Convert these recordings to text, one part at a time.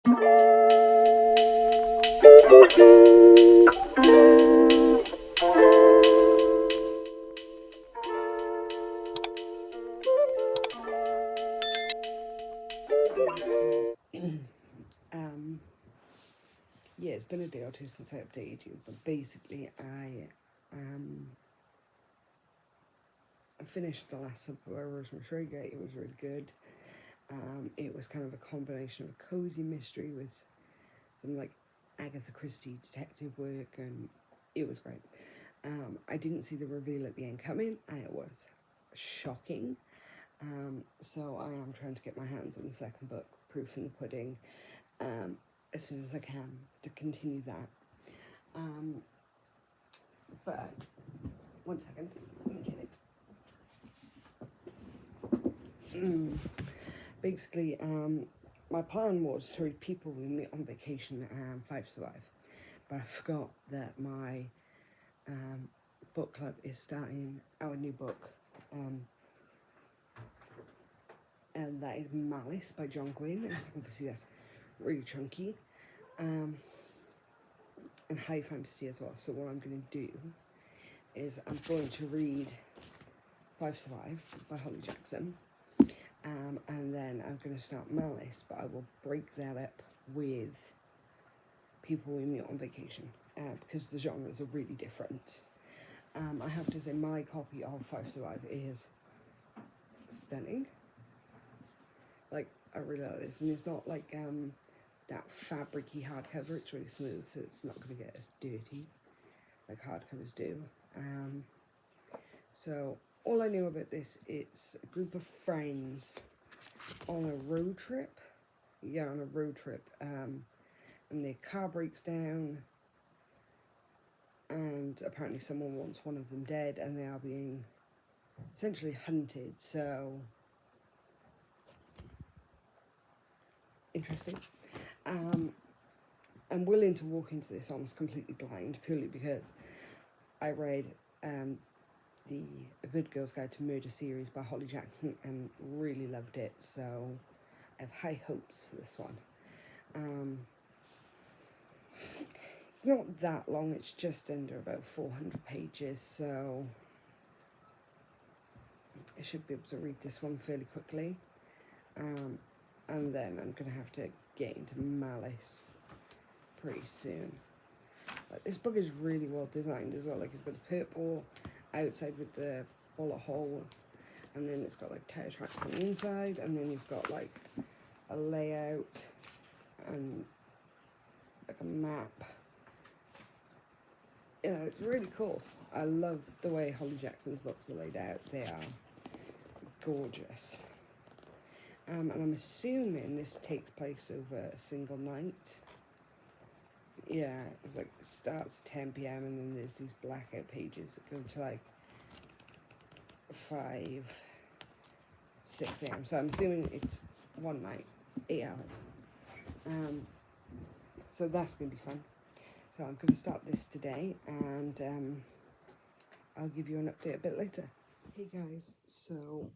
Yeah, it's been a day or two since I updated you, but basically I finished the last sub by Rosemary Schrager. It was really good. It was kind of a combination of a cozy mystery with some like Agatha Christie detective work, and it was great. I didn't see the reveal at the end coming, and it was shocking. So I am trying to get my hands on the second book, Proof in the Pudding, as soon as I can to continue that. But one second, let me get it. Basically, my plan was to read People We Meet on Vacation and Five Survive, but I forgot that my book club is starting our new book, and that is Malice by John Gwynne. Obviously, that's really chunky, and high fantasy as well. So what I'm going to do is I'm going to read Five Survive by Holly Jackson, and then I'm going to start Malice, but I will break that up with People We Meet on Vacation, because the genres are really different. I have to say my copy of Five Survive is stunning. Like, I really like this, and it's not like that fabricy hardcover. It's really smooth, so it's not going to get as dirty like hardcovers do. So all I know about this, it's a group of friends on a road trip. Yeah, on a road trip, and their car breaks down, and apparently someone wants one of them dead, and they are being essentially hunted. So interesting. I'm willing to walk into this almost completely blind, purely because I read the A Good Girl's Guide to Murder series by Holly Jackson and really loved it, so I have high hopes for this one. It's not that long, it's just under about 400 pages, so I should be able to read this one fairly quickly. And then I'm going to have to get into Malice pretty soon. Like, this book is really well designed as well. Like, it's got the purple outside with the bullet hole, and then it's got like tire tracks on the inside, and then you've got like a layout and like a map. You know, it's really cool. I love the way Holly Jackson's books are laid out. They are gorgeous. And I'm assuming this takes place over a single night. Yeah, it's like, it starts 10 p.m. and then there's these blackout pages that go to like 5, 6 a.m. So I'm assuming it's one night, 8 hours. So that's going to be fun. So I'm going to start this today, and I'll give you an update a bit later. Hey guys, so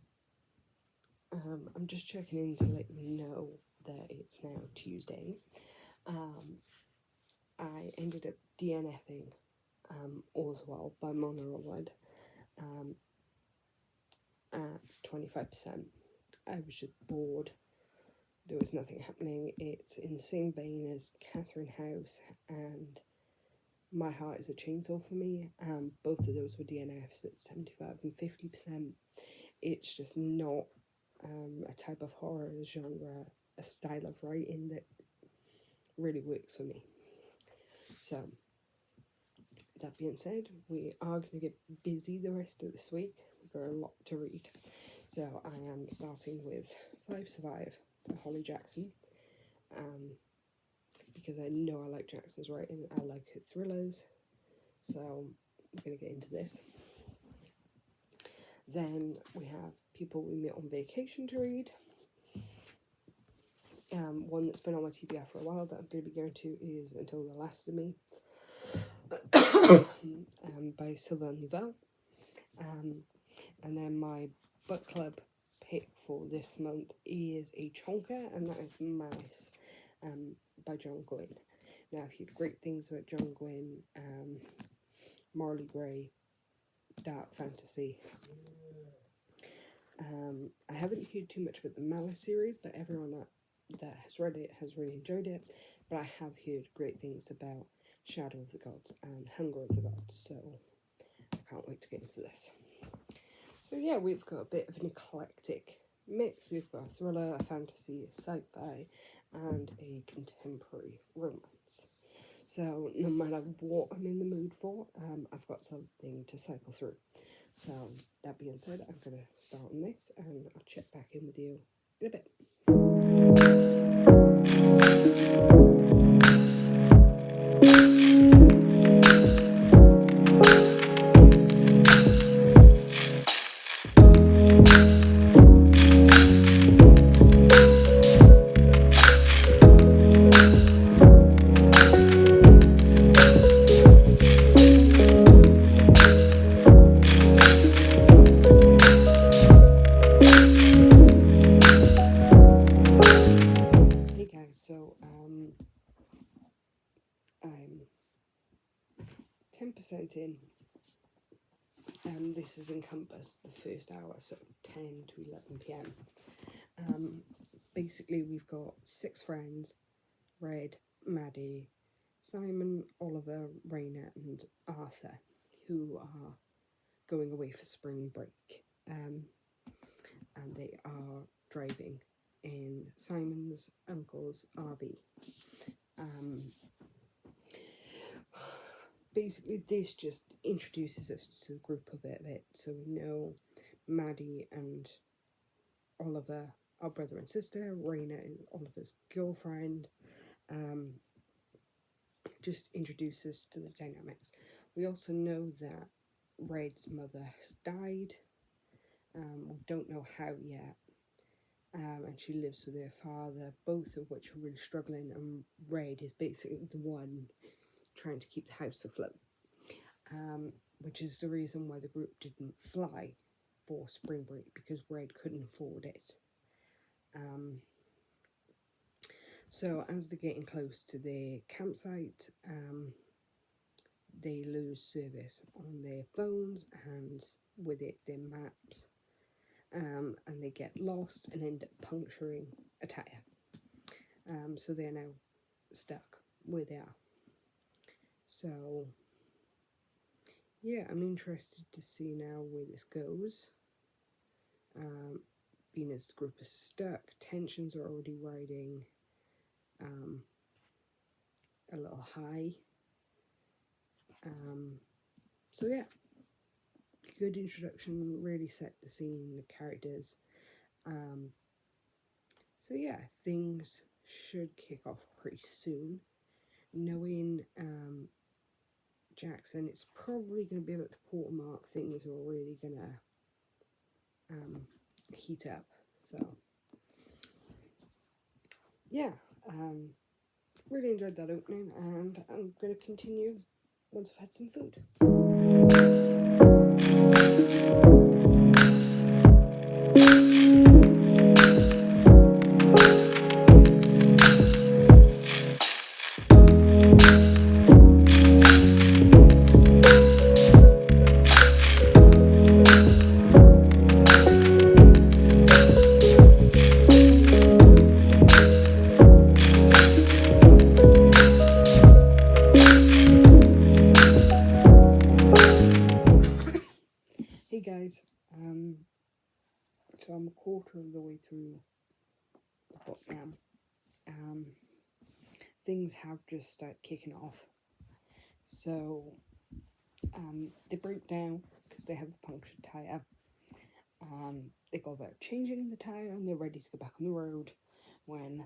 I'm just checking in to let you know that it's now Tuesday. I ended up DNFing All's Well by Mona Allred at 25%. I was just bored. There was nothing happening. It's in the same vein as Catherine House and My Heart is a Chainsaw for me. Both of those were DNFs at 75 and 50%. It's just not a type of horror genre, a style of writing that really works for me. So, that being said, we are going to get busy the rest of this week. We've got a lot to read. So I am starting with Five Survive by Holly Jackson, because I know I like Jackson's writing. I like her thrillers, so I'm going to get into this. Then we have People We Meet on Vacation to read. One that's been on my TBR for a while that I'm going to be going to is Until the Last of Me, by Sylvain Nouvel. And then my book club pick for this month is a chonker, and that is Malice by John Gwynne. Now, I've heard great things about John Gwynne, Marley Gray, dark fantasy. I haven't heard too much about the Malice series, but everyone that has read it has really enjoyed it. But I have heard great things about Shadow of the Gods and Hunger of the Gods, so I can't wait to get into this. So yeah, we've got a bit of an eclectic mix. We've got a thriller, a fantasy, a sci-fi, and a contemporary romance. So no matter what I'm in the mood for, I've got something to cycle through. So that being said, I'm going to start on this and I'll check back in with you in a bit. I'm 10% in, and this has encompassed the first hour, so 10 to 11 p.m. Basically, we've got 6 friends: Red, Maddie, Simon, Oliver, Raina, and Arthur, who are going away for spring break. And they are driving in Simon's uncle's RV. Basically, this just introduces us to the group a bit. So we know Maddie and Oliver are brother and sister. Raina is Oliver's girlfriend. Just introduces us to the dynamics. We also know that Red's mother has died. We don't know how yet. And she lives with her father, both of which are really struggling, and Red is basically the one trying to keep the house afloat, which is the reason why the group didn't fly for spring break, because Red couldn't afford it. So as they're getting close to their campsite, they lose service on their phones and with it their maps, and they get lost and end up puncturing a tyre. So they're now stuck where they are. So yeah, I'm interested to see now where this goes. Being as the group is stuck, tensions are already riding a little high. So yeah, good introduction, really set the scene, the characters. So yeah, things should kick off pretty soon. Knowing Jackson, it's probably going to be about the quarter mark. Things are really going to heat up. So yeah, really enjoyed that opening, and I'm going to continue once I've had some food. Hey guys, so I'm a quarter of the way through the book now. Things have just started kicking off. So they break down because they have a punctured tyre. They go about changing the tyre and they're ready to go back on the road when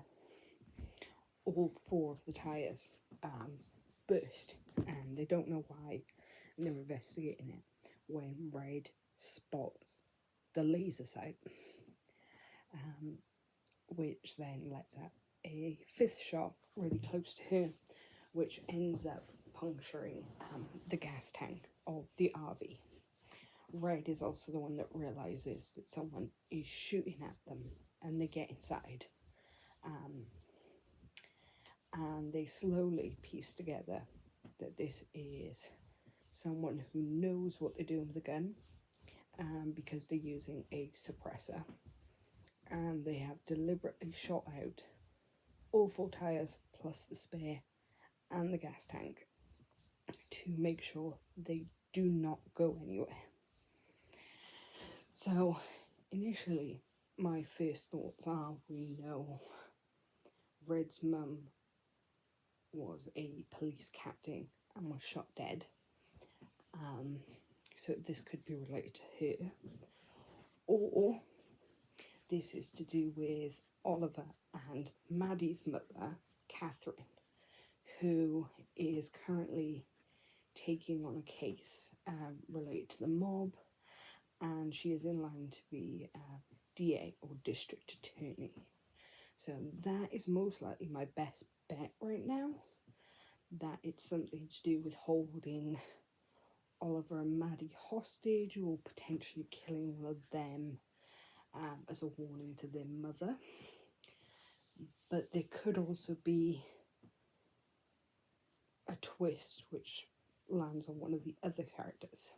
all 4 of the tyres burst, and they don't know why, and they're investigating it when Red spots the laser sight, which then lets out a 5th shot really close to her, which ends up puncturing the gas tank of the RV. Red is also the one that realises that someone is shooting at them, and they get inside. and they slowly piece together that this is someone who knows what they're doing with a gun, because they're using a suppressor, and they have deliberately shot out all 4 tyres plus the spare and the gas tank to make sure they do not go anywhere. So initially my first thoughts are, we know Red's mum was a police captain and was shot dead, so this could be related to her, or this is to do with Oliver and Maddie's mother, Catherine, who is currently taking on a case related to the mob, and she is in line to be DA or district attorney. So that is most likely my best bet right now, that it's something to do with holding Oliver and Maddie hostage, or potentially killing one of them as a warning to their mother. But there could also be a twist which lands on one of the other characters.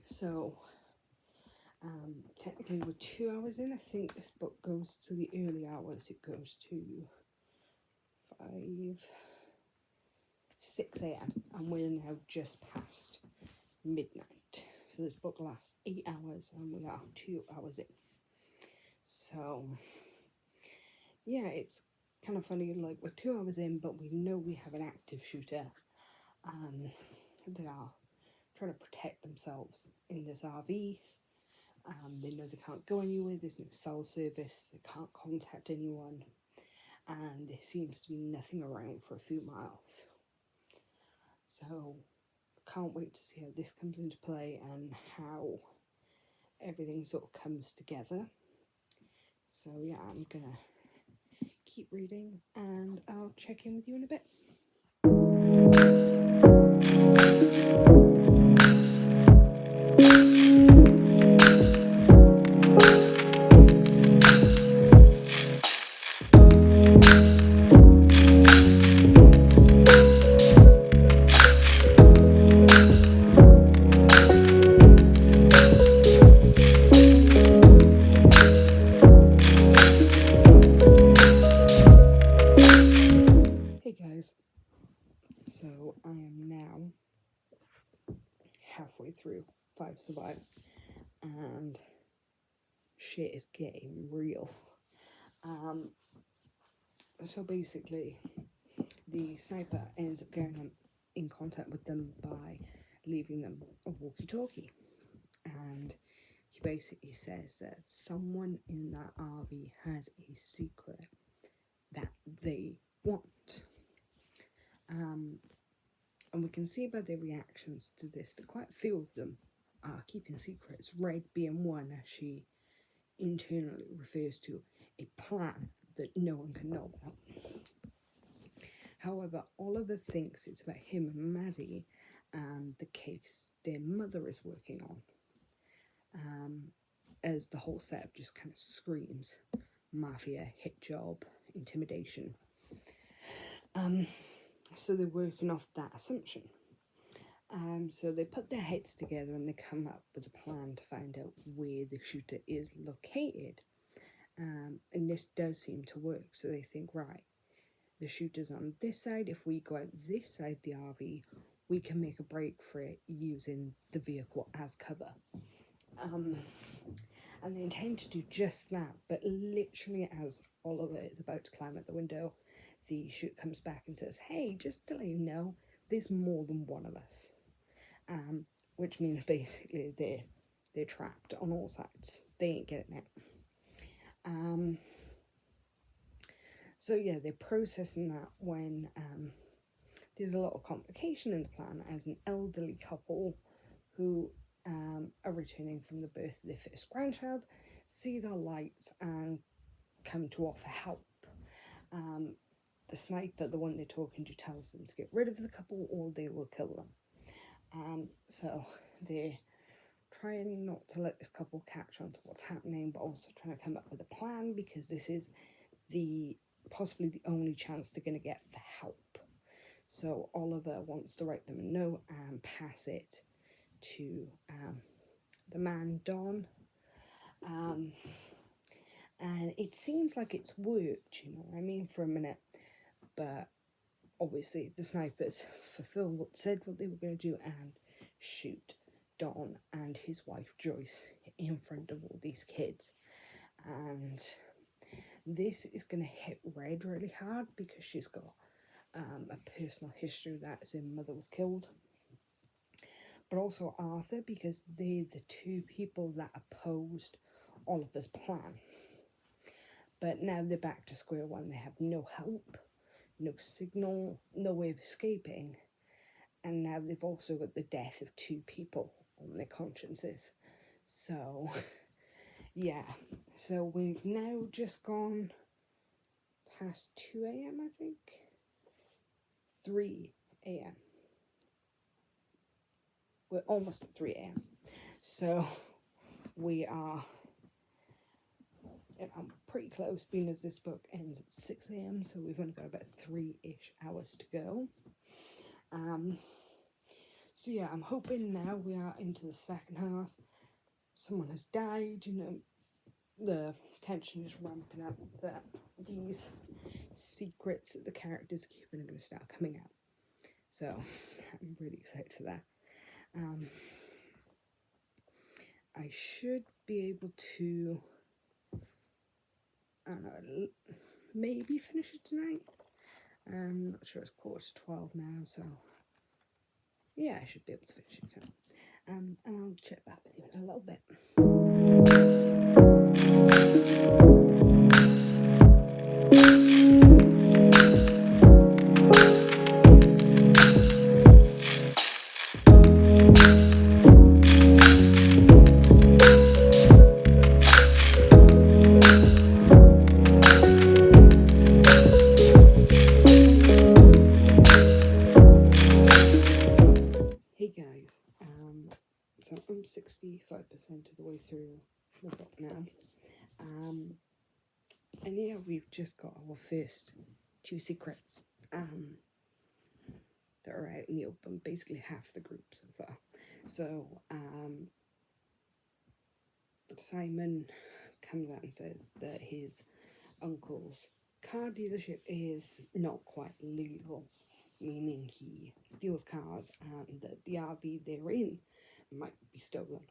So technically we're 2 hours in. I think this book goes to the early hours. It goes to 6 a.m. and we're now just past midnight. So this book lasts 8 hours and we are 2 hours in. So yeah, it's kind of funny, like we're 2 hours in, but we know we have an active shooter. They are trying to protect themselves in this RV. They know they can't go anywhere, there's no cell service, they can't contact anyone, and there seems to be nothing around for a few miles. So can't wait to see how this comes into play and how everything sort of comes together. So yeah, I'm gonna keep reading and I'll check in with you in a bit. Hey guys, so I am now halfway through 5 Survive and shit is getting real. So basically the sniper ends up getting in contact with them by leaving them a walkie-talkie, and he basically says that someone in that RV has a secret that they want. And we can see by their reactions to this that quite a few of them are keeping secrets, Red being one, as she internally refers to a plan that no one can know about. However, Oliver thinks it's about him and Maddie and the case their mother is working on, as the whole setup just kind of screams mafia, hit job, intimidation. So they're working off that assumption. So they put their heads together and they come up with a plan to find out where the shooter is located. And this does seem to work. So they think, right, the shooter's on this side. If we go out this side the RV, we can make a break for it using the vehicle as cover. And they intend to do just that, but literally as Oliver is about to climb out the window, the shooter comes back and says, hey, just to let you know, there's more than one of us. Which means basically they're trapped on all sides. They ain't getting out. So yeah, they're processing that when there's a lot of complication in the plan, as an elderly couple who are returning from the birth of their first grandchild see the lights and come to offer help. The sniper, the one they're talking to, tells them to get rid of the couple or they will kill them. So they're trying not to let this couple catch on to what's happening, but also trying to come up with a plan, because this is the possibly the only chance they're going to get for help. So Oliver wants to write them a note and pass it to the man Don. And it seems like it's worked, you know what I mean, for a minute. But obviously the snipers said what they were going to do and shoot Don and his wife Joyce in front of all these kids. And this is going to hit Red really hard because she's got a personal history that his mother was killed. But also Arthur, because they're the two people that opposed Oliver's plan. But now they're back to square one. They have no help, no signal, no way of escaping. And now they've also got the death of two people on their consciences. So, yeah. So we've now just gone past 2 a.m, I think. 3 a.m. We're almost at 3 a.m. So we are, I'm pretty close, being as this book ends at 6 a.m. So we've only got about 3-ish hours to go. So yeah, I'm hoping now we are into the second half. Someone has died, you know, the tension is ramping up, that these secrets that the characters keep are going to start coming out. So I'm really excited for that. I should be able to, I don't know, maybe finish it tonight. I'm not sure, it's 11:45 now, so yeah, I should be able to finish it tonight. And I'll chat back with you in a little bit. Hey guys, so I'm 65% of the way through the book now. And yeah, we've just got our first 2 secrets that are out in the open, basically half the group so far. So Simon comes out and says that his uncle's car dealership is not quite legal, meaning he steals cars and that the RV they're in might be stolen.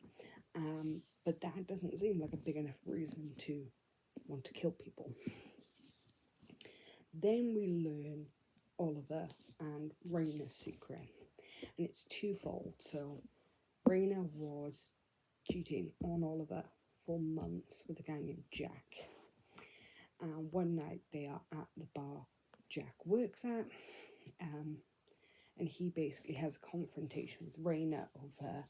But that doesn't seem like a big enough reason to want to kill people. Then we learn Oliver and Raina's secret, and it's twofold. So Raina was cheating on Oliver for months with a guy named Jack. And one night they are at the bar Jack works at, and he basically has a confrontation with Raina over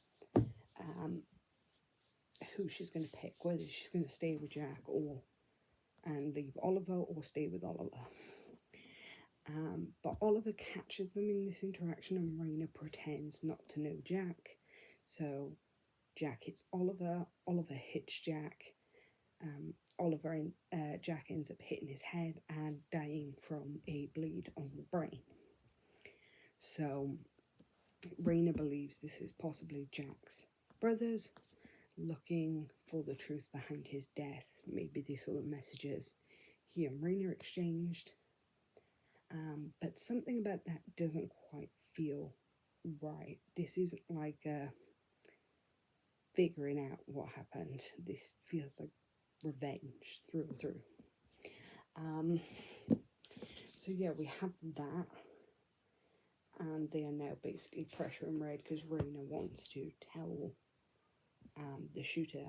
who she's going to pick, whether she's going to stay with Jack and leave Oliver, or stay with Oliver. But Oliver catches them in this interaction, and Raina pretends not to know Jack. So Jack hits Oliver, Oliver hits Jack, Jack ends up hitting his head and dying from a bleed on the brain. So Raina believes this is possibly Jack's brothers looking for the truth behind his death. Maybe they saw the messages he and Raina exchanged. But something about that doesn't quite feel right. This isn't like figuring out what happened. This feels like revenge through and through. So yeah, we have that. And they are now basically pressuring Red because Raina wants to tell the shooter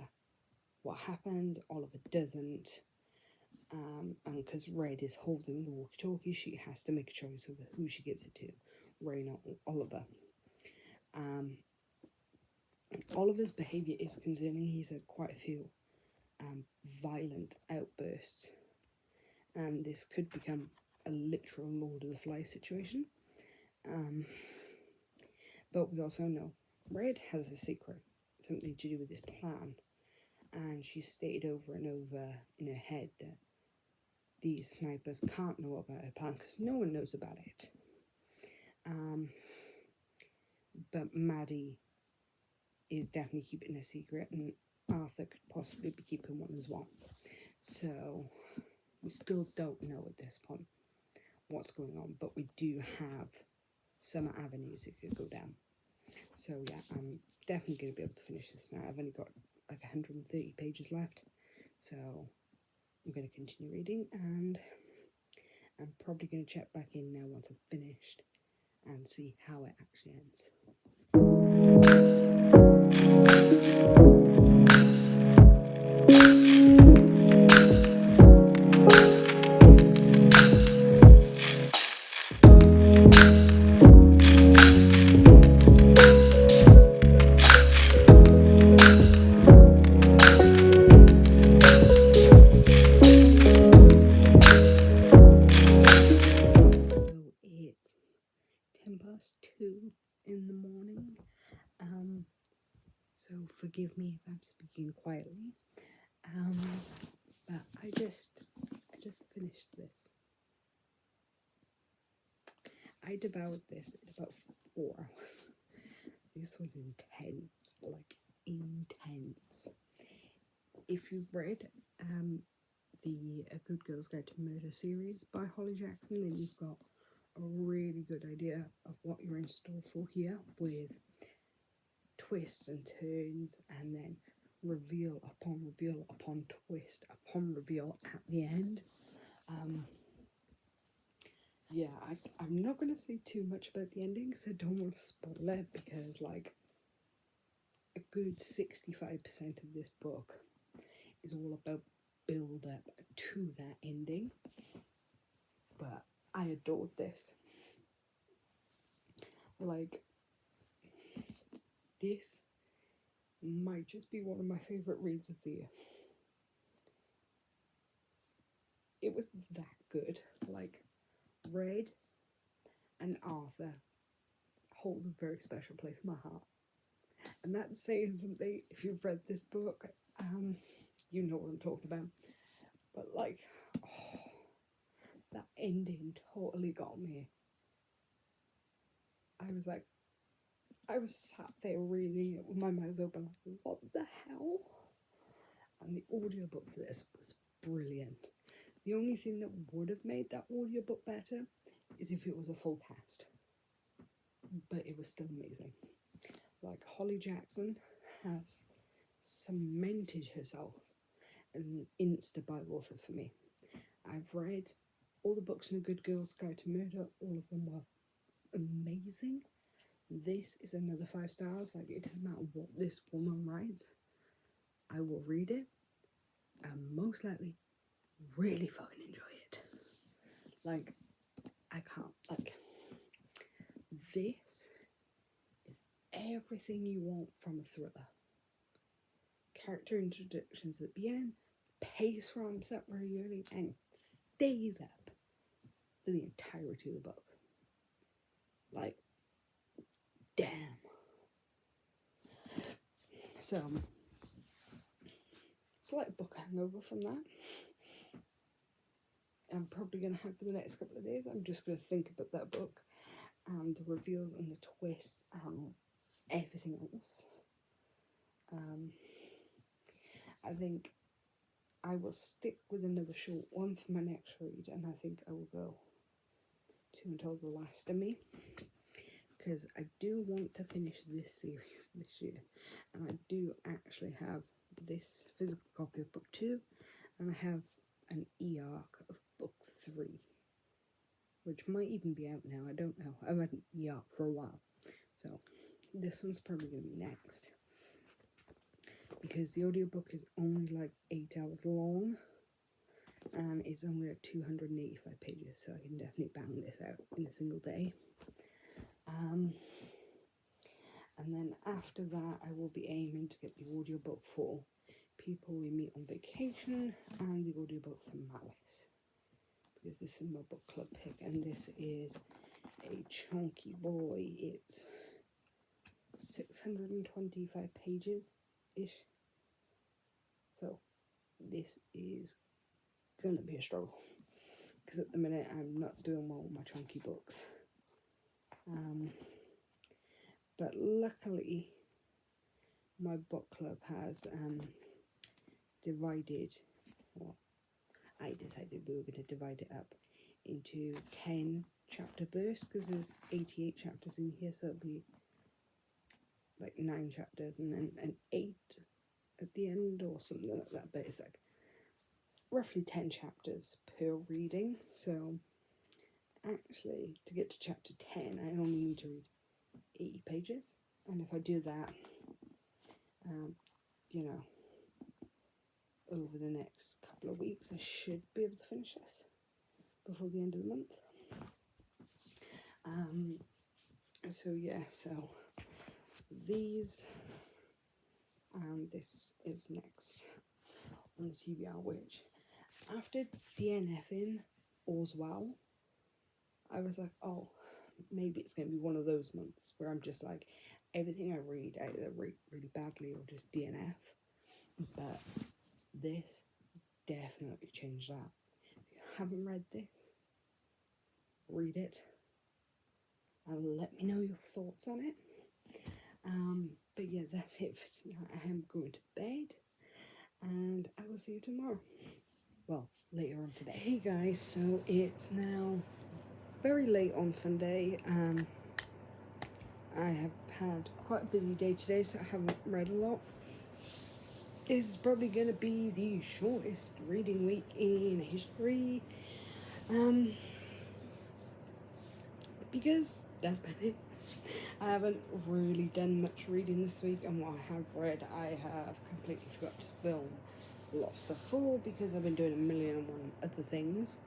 what happened. Oliver doesn't. And because Red is holding the walkie-talkie, she has to make a choice over who she gives it to, Raina or Oliver. Oliver's behaviour is concerning. He's had quite a few violent outbursts, and this could become a literal Lord of the Flies situation. But we also know Red has a secret, something to do with this plan, and she's stated over and over in her head that these snipers can't know about her plan because no one knows about it. But Maddie is definitely keeping a secret, and Arthur could possibly be keeping one as well. So we still don't know at this point what's going on, but we do have some avenues it could go down. So yeah, I'm definitely going to be able to finish this now. I've only got like 130 pages left, so I'm going to continue reading, and I'm probably going to check back in now once I've finished and see how it actually ends. So forgive me if I'm speaking quietly. But I just finished this. I devoured this in about 4 hours. This was intense, like intense. If you've read the A Good Girl's Guide to Murder series by Holly Jackson, then you've got a really good idea of what you're in store for here, with twists and turns, and then reveal upon twist upon reveal at the end. I'm not going to say too much about the ending because I don't want to spoil it, because like a good 65% of this book is all about build up to that ending. But I adored this. Like, this might just be one of my favourite reads of the year. It was that good. Like, Red and Arthur hold a very special place in my heart. And that's saying something. If you've read this book, you know what I'm talking about. But like, that ending totally got me. I was sat there reading it with my mouth open, like, what the hell? And the audiobook for this was brilliant. The only thing that would have made that audiobook better is if it was a full cast. But it was still amazing. Like, Holly Jackson has cemented herself as an insta-Bible author for me. I've read all the books in A Good Girl's Guide to Murder. All of them were amazing. This is another 5 stars. Like, it doesn't matter what this woman writes, I will read it and most likely really fucking enjoy it. Like, I can't, like, this is everything you want from a thriller. Character introductions at the end, pace ramps up very early and stays up for the entirety of the book. Like, damn. So, it's like a book hangover from that. I'm probably going to have for the next couple of days. I'm just going to think about that book and the reveals and the twists and everything else. I think I will stick with another short one for my next read, and I think I will go to Until the Last of Me, because I do want to finish this series this year, and I do actually have this physical copy of book 2, and I have an e-arc of book 3, which might even be out now. I don't know. I've had an e-arc for a while, so this one's probably going to be next, because the audiobook is only like 8 hours long and it's only like 285 pages, so I can definitely bang this out in a single day. And then after that, I will be aiming to get the audiobook for People We Meet on Vacation and the audiobook for Malice, because this is my book club pick, and this is a chunky boy. It's 625 pages ish, so this is gonna be a struggle. because at the minute I'm not doing well with my chunky books. But luckily my book club has divided, well, I decided we were going to divide it up into 10 chapter bursts, because there's 88 chapters in here, so it'll be like 9 chapters and then an 8 at the end or something like that, but it's like roughly 10 chapters per reading. So actually, to get to chapter 10 I only need to read 80 pages, and if I do that you know, over the next couple of weeks, I should be able to finish this before the end of the month. So yeah, so these and this is next on the TBR, which after DNFing All's Well, I was like, oh, maybe it's going to be one of those months where I'm just like, everything I read I either read really badly or just DNF. But this definitely changed that. If you haven't read this, read it and let me know your thoughts on it. But yeah, that's it for tonight. I am going to bed and I will see you tomorrow. Well, later on today. Hey guys, so it's now very late on Sunday. I have had quite a busy day today, so I haven't read a lot. This is probably going to be the shortest reading week in history. Because that's been it. I haven't really done much reading this week, and what I have read, I have completely forgot to film a lot of stuff for, because I've been doing a million and one other things.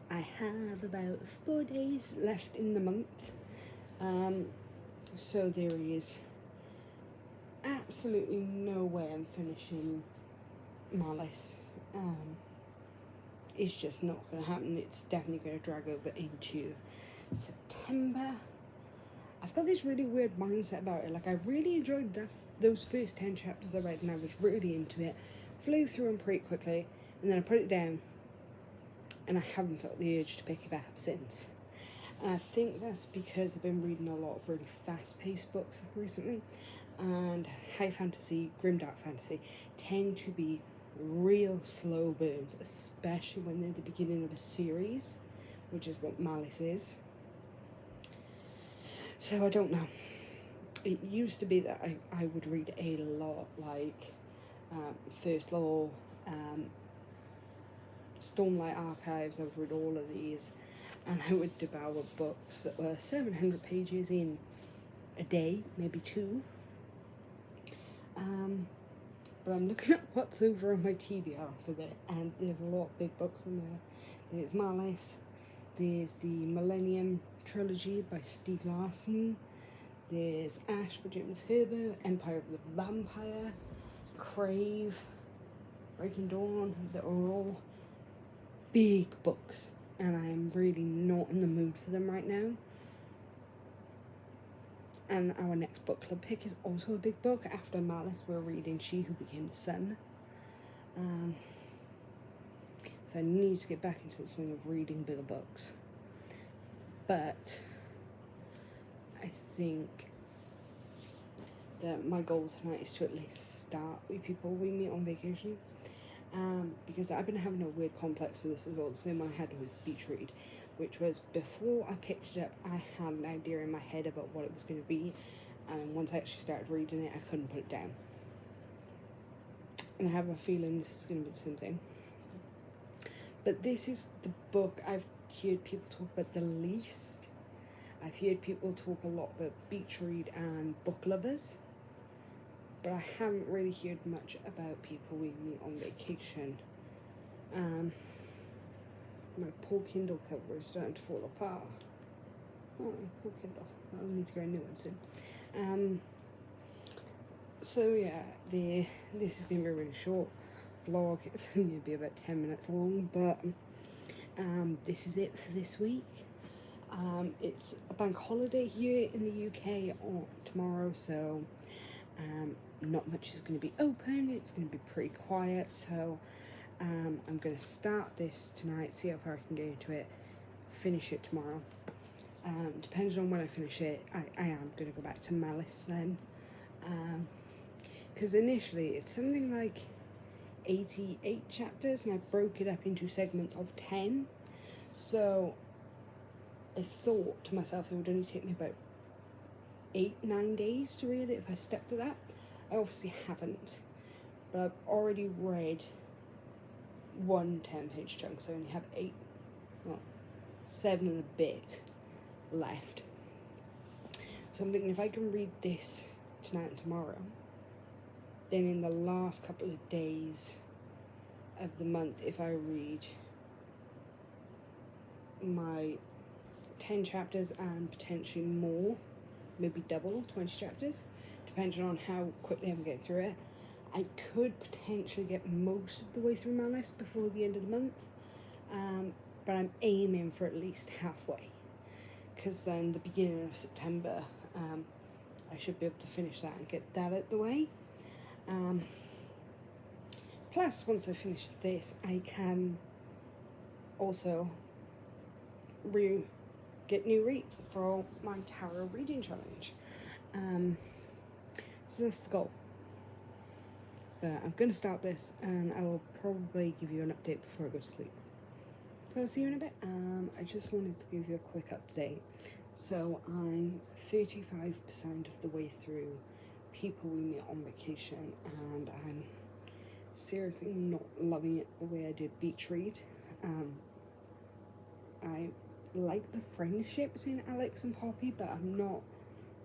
I have about 4 days left in the month, so there is absolutely no way I'm finishing Malice. It's just not going to happen. It's definitely going to drag over into September. I've got this really weird mindset about it. Like, I really enjoyed those first 10 chapters I read, and I was really into it. Flew through them pretty quickly, and then I put it down, and I haven't felt the urge to pick it back up since. And I think that's because I've been reading a lot of really fast-paced books recently, and high fantasy, grimdark fantasy, tend to be real slow burns, especially when they're at the beginning of a series, which is what Malice is. So I don't know. It used to be that I would read a lot, like First Law, Stormlight Archives. I would read all of these, and I would devour books that were 700 pages in a day, maybe 2. But I'm looking at what's over on my TBR for that, and there's a lot of big books in there. There's Malice, there's the Millennium Trilogy by Stieg Larsson, there's Ash by James Herbert, Empire of the Vampire, Crave, Breaking Dawn. That are all big books, and I am really not in the mood for them right now. And our next book club pick is also a big book. After Malice, we're reading She Who Became the Sun. So I need to get back into the swing of reading bigger books. But I think that my goal tonight is to at least start with people we meet on vacation. Because I've been having a weird complex with this as well. The same one I had with Beach Read, which was before I picked it up, I had an idea in my head about what it was going to be, and once I actually started reading it, I couldn't put it down. And I have a feeling this is going to be the same thing. But this is the book I've heard people talk about the least. I've heard people talk a lot about Beach Read and book lovers, but I haven't really heard much about people we meet on vacation. My poor Kindle cover is starting to fall apart. Oh, poor Kindle. I'll need to get a new one soon. So yeah, this is going to be a really short vlog. It's only going to be about 10 minutes long, but this is it for this week. It's a bank holiday here in the UK on tomorrow, so not much is going to be open. It's going to be pretty quiet, so I'm going to start this tonight, see how far I can get into it, finish it tomorrow. Depending on when I finish it, I am going to go back to Malice then. Because initially it's something like 88 chapters, and I broke it up into segments of 10. So I thought to myself it would only take me about 8-9 days to read it if I stepped it up. I obviously haven't, but I've already read one 10-page chunk, so I only have 7 and a bit left. So I'm thinking if I can read this tonight and tomorrow, then in the last couple of days of the month, if I read my 10 chapters and potentially more, maybe double, 20 chapters, depending on how quickly I'm getting through it, I could potentially get most of the way through Malice before the end of the month, but I'm aiming for at least halfway, because then the beginning of September, I should be able to finish that and get that out the way. Plus, once I finish this, I can also get new reads for my tarot reading challenge. So that's the goal. But I'm going to start this, and I will probably give you an update before I go to sleep. So I'll see you in a bit. I just wanted to give you a quick update. So I'm 35% of the way through People We Meet on Vacation, and I'm seriously not loving it the way I did Beach Read. I like the friendship between Alex and Poppy, but I'm not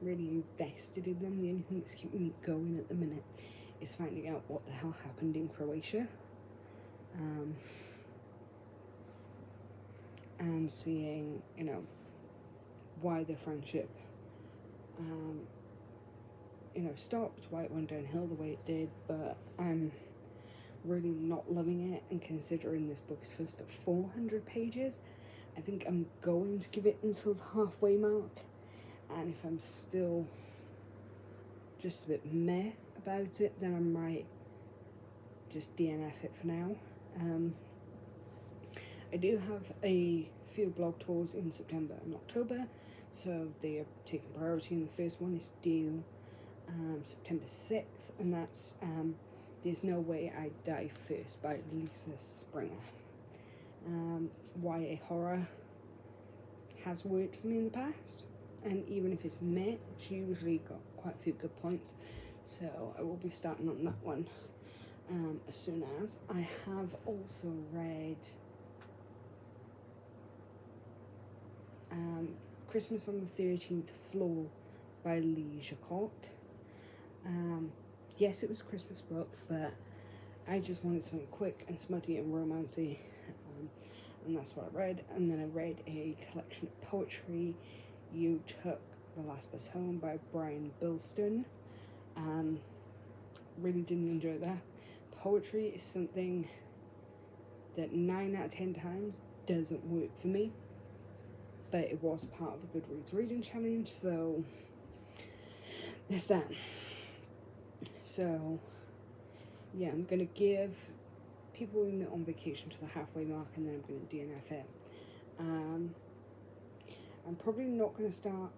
really invested in them. The only thing that's keeping me going at the minute is finding out what the hell happened in Croatia, and seeing, why their friendship, stopped, why it went downhill the way it did. But I'm really not loving it, and considering this book is close to 400 pages, I think I'm going to give it until the halfway mark, and if I'm still just a bit meh about it, then I might just DNF it for now. I do have a few blog tours in September and October, so they are taking priority, and the first one is due September 6th, and that's There's No Way I Die First by Lisa Springer. YA horror has worked for me in the past, and even if it's meh, it's usually got quite a few good points, so I will be starting on that one as soon as. I have also read Christmas on the 13th Floor by Lee Jacquot. Yes, it was a Christmas book, but I just wanted something quick and smutty and romancy, and that's what I read. And then I read a collection of poetry, You Took the Last Bus Home by Brian Bilston. Really didn't enjoy that. Poetry is something that 9 out of 10 times doesn't work for me, but it was part of a Goodreads reading challenge, so there's that. So yeah, I'm going to give People We Meet on Vacation to the halfway mark, and then I'm going to DNF it. I'm probably not going to start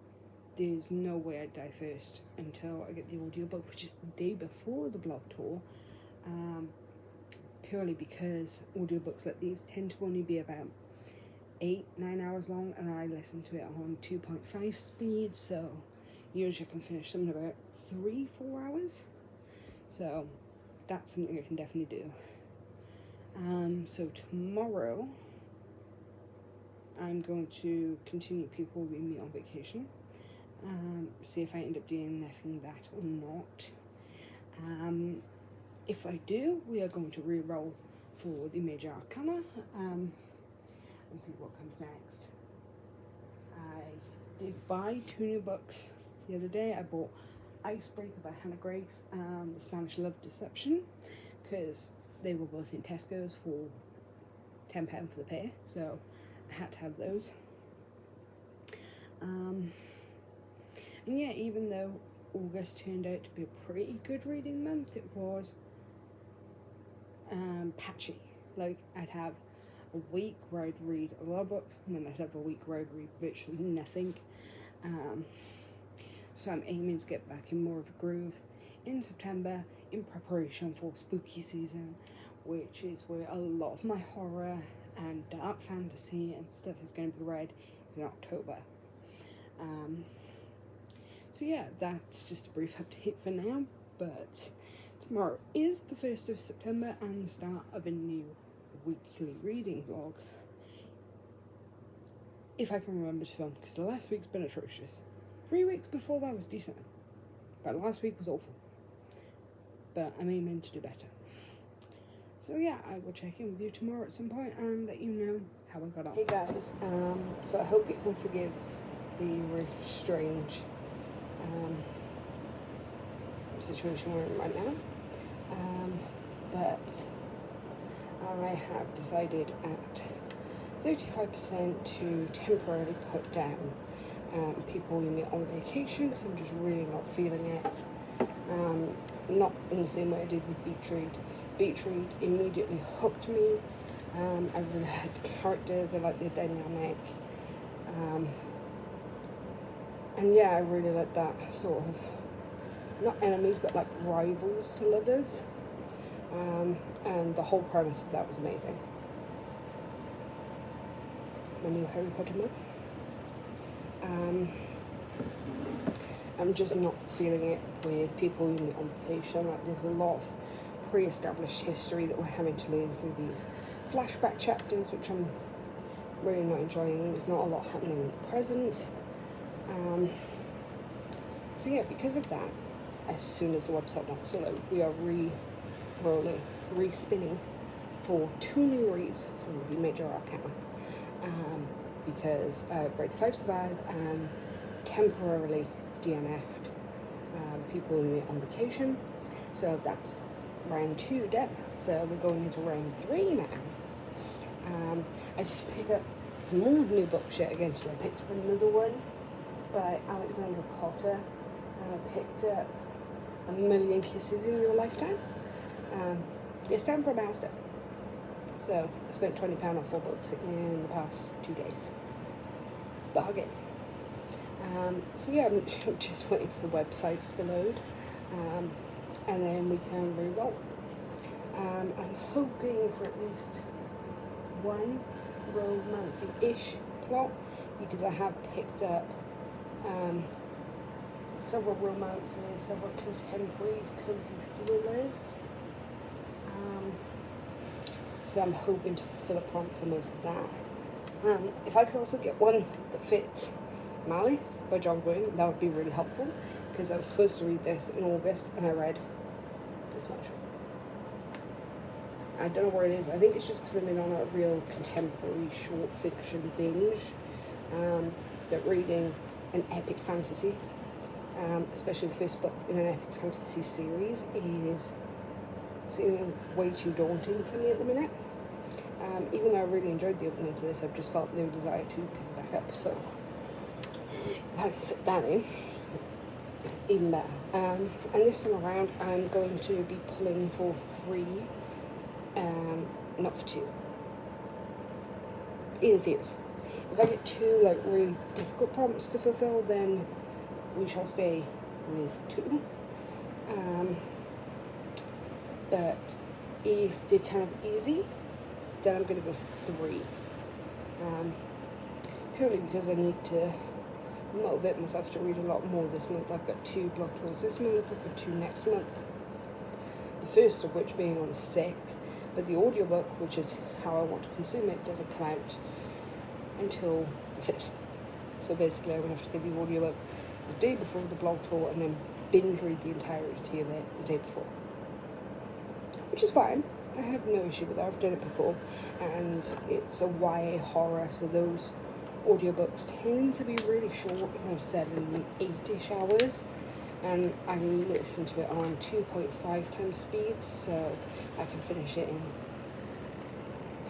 There's No Way I'd Die First until I get the audiobook, which is the day before the blog tour, purely because audiobooks like these tend to only be about 8-9 hours long, and I listen to it on 2.5 speed, so usually I can finish them in about 3-4 hours. So that's something I can definitely do. So tomorrow I'm going to continue People We Meet on Vacation, see if I end up DNFing that or not. If I do, we are going to re-roll for the Major Arcana, and see what comes next. I did buy 2 new books the other day. I bought Icebreaker by Hannah Grace and The Spanish Love Deception, because they were both in Tesco's for £10 for the pair, so I had to have those. And yeah, even though August turned out to be a pretty good reading month, it was patchy. Like, I'd have a week where I'd read a lot of books, and then I'd have a week where I'd read virtually nothing. So I'm aiming to get back in more of a groove in September in preparation for spooky season, which is where a lot of my horror and dark fantasy and stuff is going to be read, is in October. So yeah, that's just a brief update for now, but tomorrow is the 1st of September and the start of a new weekly reading vlog. If I can remember to film, because the last week's been atrocious. 3 weeks before that was decent, but last week was awful. But I'm aiming to do better. So yeah, I will check in with you tomorrow at some point and let you know how I got on. Hey guys, so I hope you can forgive the really strange situation we're in right now. But I have decided at 35% to temporarily put down people in me on vacation, because I'm just really not feeling it. Not in the same way I did with Beach Read. Beach Read immediately hooked me. I really like the characters, I like the dynamic. And yeah, I really like that sort of, not enemies, but like rivals to lovers. And the whole premise of that was amazing. My new Harry Potter mug. I'm just not feeling it with people in on vacation. Like, there's a lot of pre-established history that we're having to learn through these flashback chapters, which I'm really not enjoying. There's not a lot happening in the present. So yeah, because of that, as soon as the website wants to load, we are re-spinning for 2 new reads for the major Arcana. Because I've read 5 Survive and temporarily DNF'd people in the on vacation. So that's round 2 done. So we're going into round 3 now. I just picked up some more new books yet again today. I picked up another one by Alexandra Potter, and I picked up A Million Kisses in Your Lifetime. It's time for a master. So I spent £20 on 4 books in the past 2 days. Bargain. So yeah, I'm just waiting for the websites to load, and then we can re-roll. I'm hoping for at least one romancy-ish plot, because I have picked up several romances, several contemporaries, cozy thrillers. So I'm hoping to fulfill a prompting of that. If I could also get one that fits Malice by John Green, that would be really helpful, because I was supposed to read this in August and I read this much. I don't know where it is. I think it's just because I've been on a real contemporary short fiction binge. That reading an epic fantasy, especially the first book in an epic fantasy series, is seeming way too daunting for me at the minute. Even though I really enjoyed the opening to this, I've just felt no desire to pick it back up. So if I can fit that in, even better. And this time around, I'm going to be pulling for 3, not for 2. In theory. If I get 2 like really difficult prompts to fulfill, then we shall stay with 2. But if they're kind of easy, then I'm going to go for 3. Purely because I need to motivate myself to read a lot more this month. I've got 2 blog tours this month, I've got 2 next month. The first of which being on the 6th, but the audiobook, which is how I want to consume it, doesn't come out until the 5th. So basically I'm going to have to get the audiobook the day before the blog tour and then binge read the entirety of it the day before. Which is fine. I have no issue with that. I've done it before, and it's a YA horror, so those audiobooks tend to be really short, 7, 8-ish hours, and I listen to it on 2.5 times speed, so I can finish it in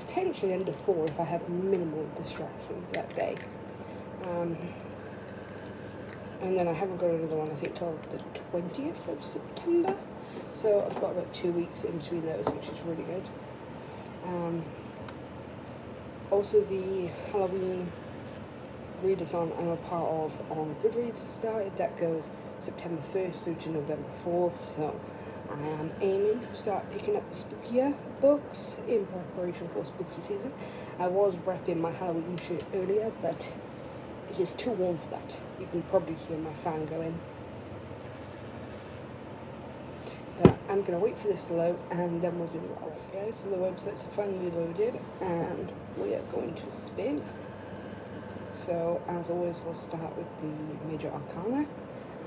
potentially under 4 if I have minimal distractions that day. And then I haven't got another one, I think, till the 20th of September. So I've got about 2 weeks in between those, which is really good. Also, the Halloween readathon I'm a part of on Goodreads has started. That goes September 1st through to November 4th, so I am aiming to start picking up the spookier books in preparation for spooky season. I was repping my Halloween shirt earlier, but it is too warm for that. You can probably hear my fan going. But I'm going to wait for this to load and then we'll do the rolls. Okay, guys, so the websites are finally loaded and we are going to spin. So, as always, we'll start with the Major Arcana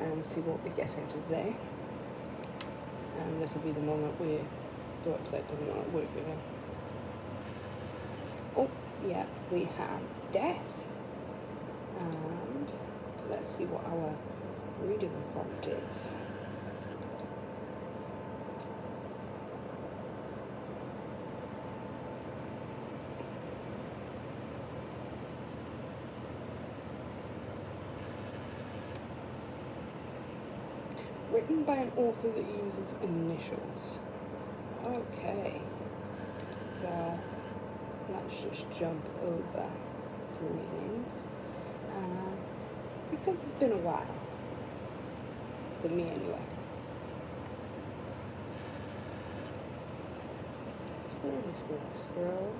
and see what we get out of there. And this will be the moment where the website doesn't want to work again. Oh, yeah, we have Death. And let's see what our reading prompt is. Written by an author that uses initials. Okay, so let's just jump over to the meanings. Because it's been a while, for me anyway. Scroll. Scroll.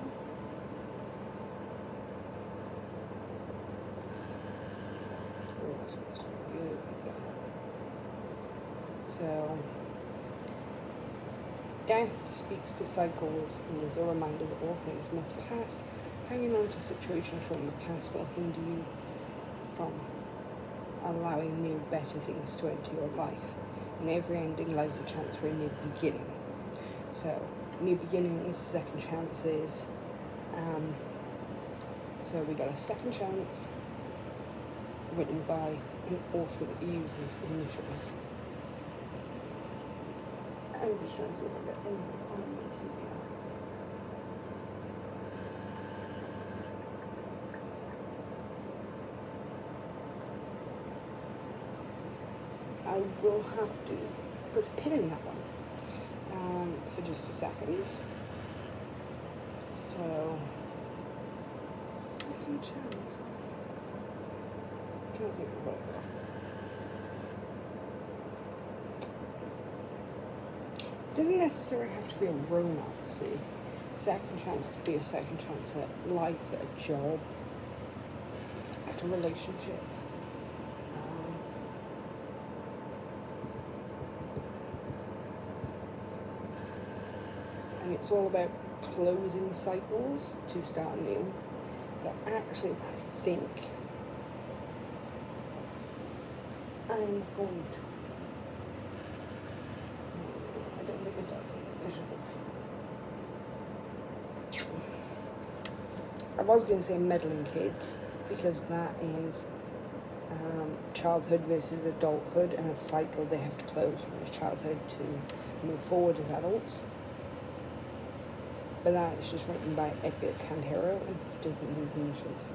Here we go. So, death speaks to cycles and is a reminder that all things must pass. Hanging on to situations from the past will hinder you from allowing new, better things to enter your life. In every ending lies a chance for a new beginning. So, new beginnings, second chances. So we got a second chance written by an author that uses initials. I'm just trying to see if I get anything on my TV. I will have to put a pin in that one for just a second. So, second chance. I'm trying to think of what it was. It doesn't necessarily have to be a romance. See, second chance could be a second chance at life, at a job, at a relationship. And it's all about closing cycles to start new. So actually, I think I'm going to. I don't think it's that some initials. I was going to say meddling kids because that is childhood versus adulthood and a cycle they have to close from childhood to move forward as adults. But that is just written by Edgar Cantero and doesn't use initials.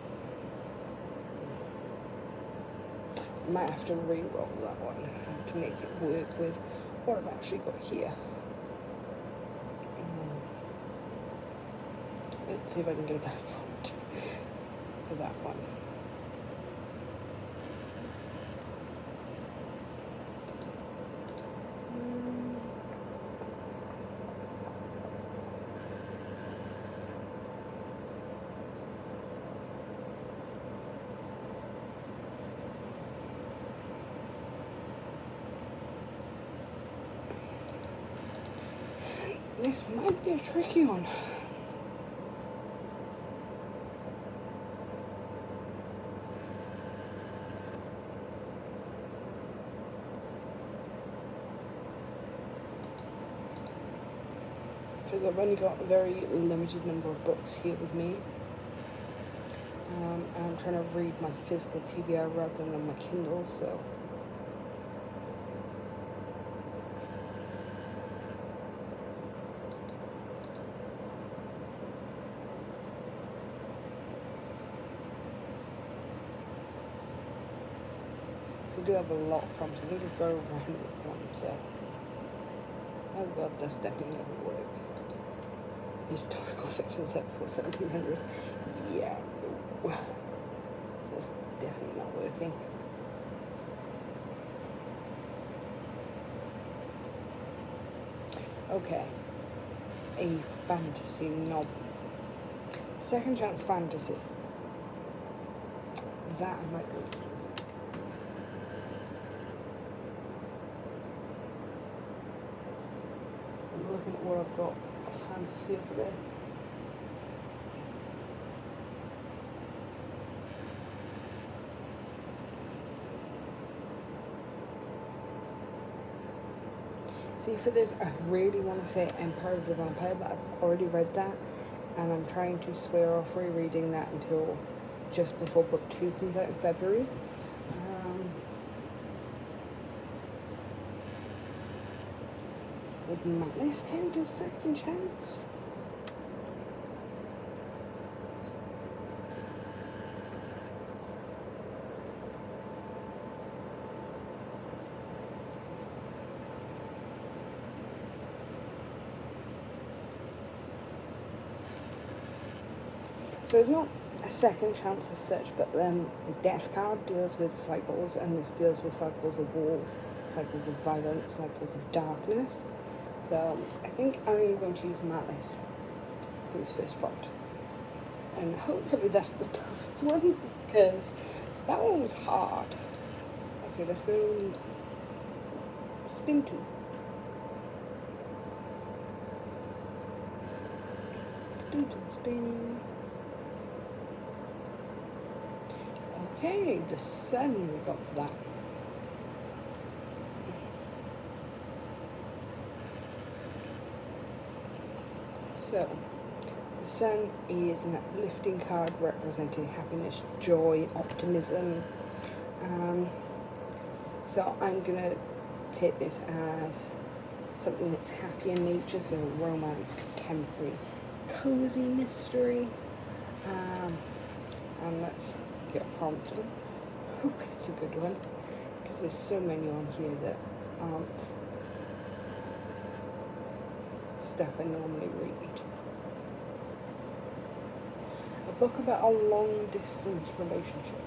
I might have to re-roll that one to make it work with what I've actually got here. Let's see if I can get a back prompt for that one. This might be a tricky one. Because I've only got a very limited number of books here with me. And I'm trying to read my physical TBR rather than my Kindle, so. I do have a lot of prompts. I think I've got over 100 prompts, so. Oh god, that's definitely not going to work. historical fiction set before 1700. Yeah, no. That's definitely not working. Okay, a fantasy novel. Second chance fantasy. That I might be able to do. I'm looking at what I've got fantasy over there. See, for this, I really want to say Empire of the Vampire, but I've already read that, and I'm trying to swear off rereading that until just before book 2 comes out in February. Would Malice count as second chance? So it's not a second chance as such, but the death card deals with cycles, and this deals with cycles of war, cycles of violence, cycles of darkness. So I think I'm going to use Malice for this first prompt. And hopefully that's the toughest one, because that one was hard. Okay, let's go spin 2. Spin. Okay, the sun we got for that. So, the sun is an uplifting card representing happiness, joy, optimism. So I'm going to take this as something that's happy in nature, so romance, contemporary, cozy mystery. And let's get a prompt. I hope it's a good one, because there's so many on here that aren't stuff I normally read. A book about a long distance relationship.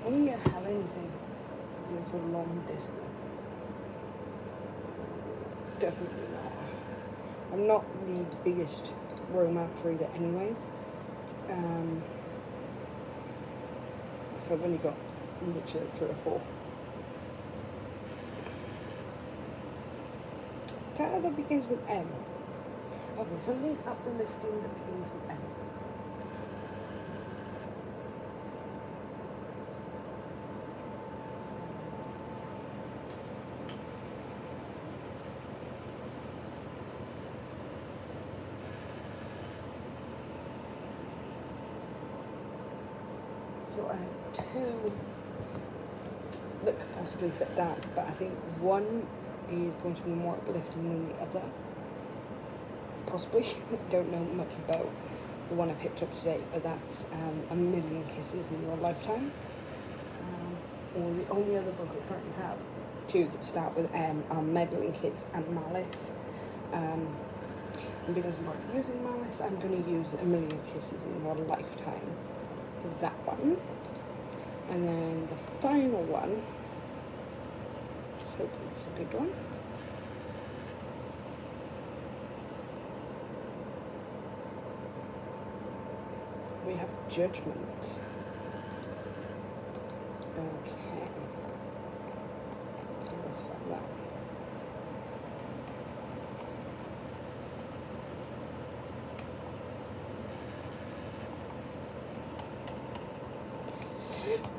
I don't think I have anything that deals with long distance. Definitely not. I'm not the biggest romance reader anyway. So I've only got literally 3 or 4. Title that begins with M. Okay, something uplifting that begins with M. So I have 2 that could possibly fit that, but I think one is going to be more uplifting than the other. Possibly. Don't know much about the one I picked up today, but that's A Million Kisses in Your Lifetime. Or the only other book I currently have, 2 that start with M, are Meddling Kids and Malice. And because I'm not using Malice, I'm going to use A Million Kisses in Your Lifetime for that one. And then the final one, let's hope it's a good one. We have Judgment. Okay. So let's find that.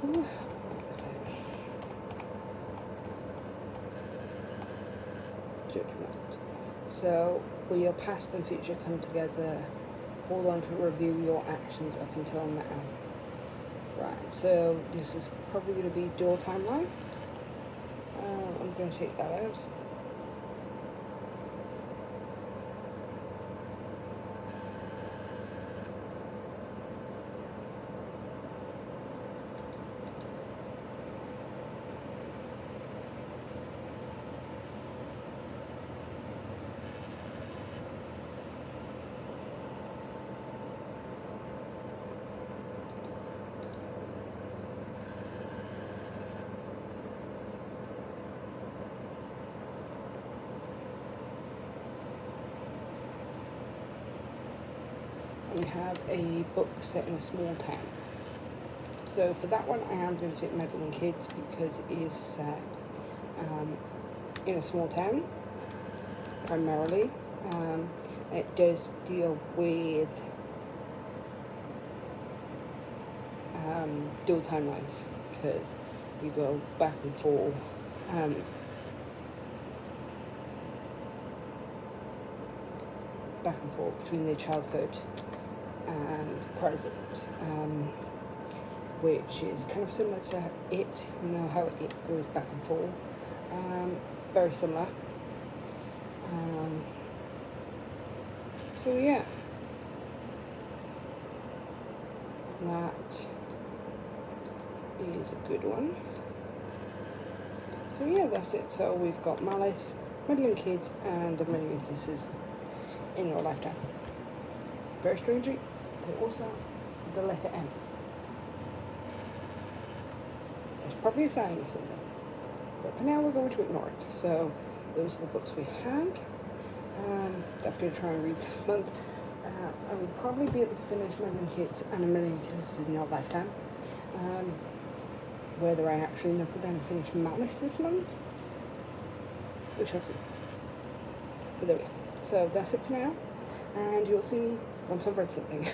Ooh. Judgment. So, will your past and future come together? Hold on to review your actions up until now. Right, so this is probably going to be dual timeline. I'm going to take that as. and we have a book set in a small town. So for that one, I am going to take Meddling Kids because it is set in a small town, primarily. It does deal with dual timelines, because you go back and forth between their childhood and present, which is kind of similar to It, you know how It goes back and forth, very similar. So yeah, that is a good one. So yeah, that's it. So we've got Malice, Meddling Kids, and A Million Kisses in Your Lifetime. Very strangely, they also have the letter M. It's probably a sign or something, but for now we're going to ignore it. So those are the books we have that I'm going to try and read this month. I will probably be able to finish Meddling Kids and A Million Kisses in Your Lifetime. Whether I actually knuckle down and finish Malice this month, we shall see. But there we go. So that's it for now, and you'll see me once I've read something.